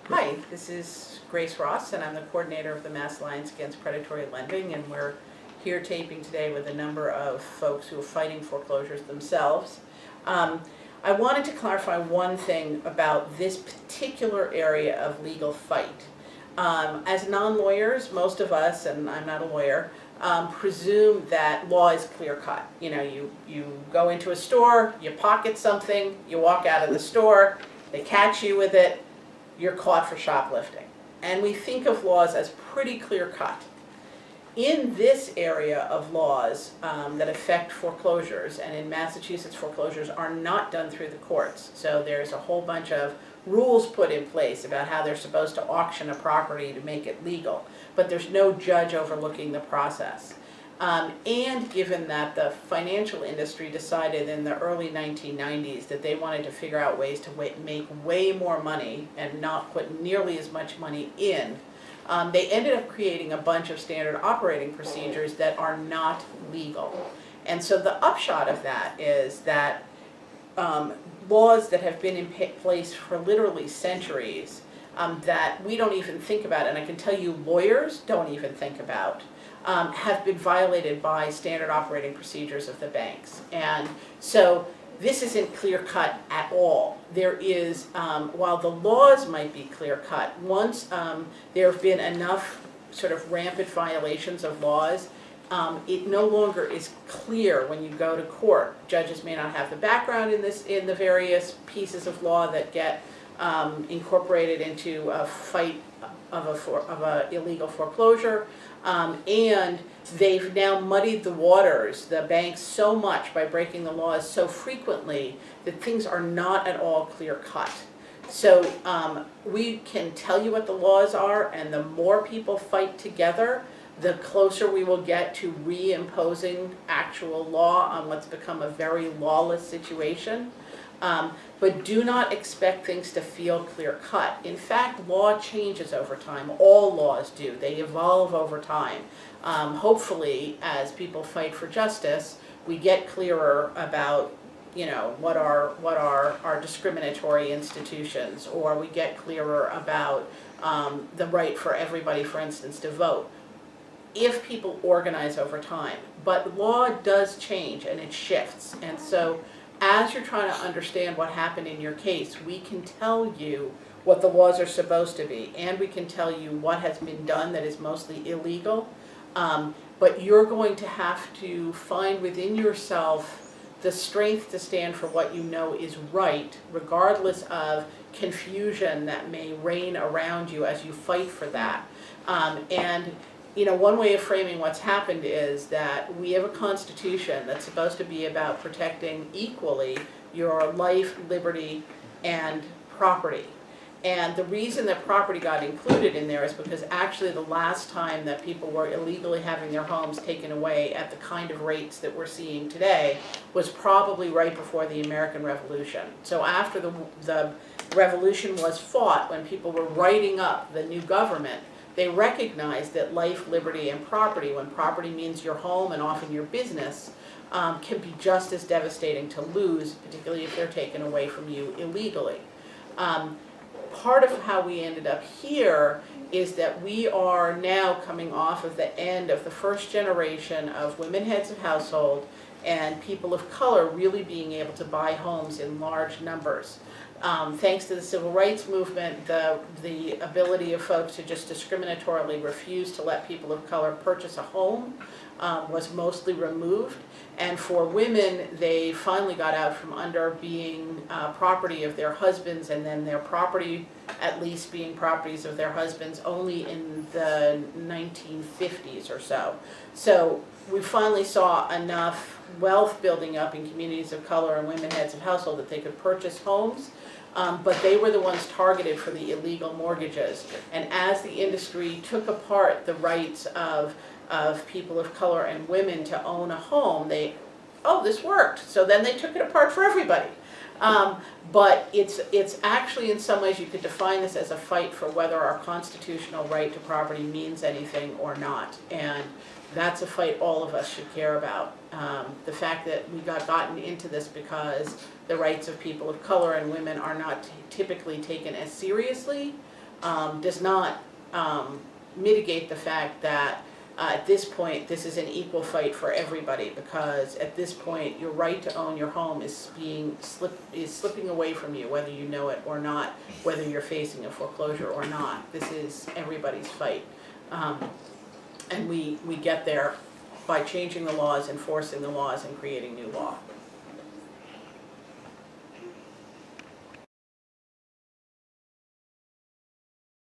Hi, this is Grace Ross, and I'm the coordinator of the Mass Alliance Against Predatory Lending, and we're here taping today with a number of folks who are fighting foreclosures themselves. I wanted to clarify one thing about this particular area of legal fight. As non-lawyers, most of us, and I'm not a lawyer, presume that law is clear-cut. You know, you go into a store, you pocket something, you walk out of the store, they catch you with it, you're caught for shoplifting. And we think of laws as pretty clear-cut. In this area of laws that affect foreclosures, and in Massachusetts foreclosures are not done through the courts. So there's a whole bunch of rules put in place about how they're supposed to auction a property to make it legal, but there's no judge overlooking the process. And given that the financial industry decided in the early 1990s that they wanted to figure out ways to make way more money and not put nearly as much money in, they ended up creating a bunch of standard operating procedures that are not legal. And so the upshot of that is that laws that have been in place for literally centuries that we don't even think about, and I can tell you lawyers don't even think about, have been violated by standard operating procedures of the banks. And so this isn't clear-cut at all. There is, while the laws might be clear-cut, once there have been enough sort of rampant violations of laws, it no longer is clear when you go to court. Judges may not have the background in the various pieces of law that get incorporated into a fight of a illegal foreclosure, and they've now muddied the waters, the banks, so much by breaking the laws so frequently that things are not at all clear-cut. So we can tell you what the laws are, and the more people fight together, the closer we will get to reimposing actual law on what's become a very lawless situation. But do not expect things to feel clear-cut. In fact, law changes over time. All laws do. They evolve over time. Hopefully, as people fight for justice, we get clearer about, you know, what are our discriminatory institutions, or we get clearer about the right for everybody, for instance, to vote, if people organize over time. But law does change and it shifts, and so as you're trying to understand what happened in your case, we can tell you what the laws are supposed to be, and we can tell you what has been done that is mostly illegal, but you're going to have to find within yourself the strength to stand for what you know is right, regardless of confusion that may reign around you as you fight for that. And you know, one way of framing what's happened is that we have a constitution that's supposed to be about protecting equally your life, liberty, and property. And the reason that property got included in there is because actually the last time that people were illegally having their homes taken away at the kind of rates that we're seeing today was probably right before the American Revolution. So after the Revolution was fought, when people were writing up the new government, they recognized that life, liberty, and property, when property means your home and often your business, can be just as devastating to lose, particularly if they're taken away from you illegally. Part of how we ended up here is that we are now coming off of the end of the first generation of women heads of household and people of color really being able to buy homes in large numbers. Thanks to the civil rights movement, the ability of folks to just discriminatorily refuse to let people of color purchase a home was mostly removed. And for women, they finally got out from under being property of their husbands, and then their property at least being properties of their husbands only in the 1950s or so. So we finally saw enough wealth building up in communities of color and women heads of household that they could purchase homes. But they were the ones targeted for the illegal mortgages. And as the industry took apart the rights of people of color and women to own a home, oh, this worked. So then they took it apart for everybody. But it's actually, in some ways, you could define this as a fight for whether our constitutional right to property means anything or not. And that's a fight all of us should care about. The fact that we gotten into this because the rights of people of color and women are not typically taken as seriously does not mitigate the fact that at this point, this is an equal fight for everybody, because at this point, your right to own your home is slipping away from you, whether you know it or not, whether you're facing a foreclosure or not. This is everybody's fight. And we get there by changing the laws, enforcing the laws, and creating new law.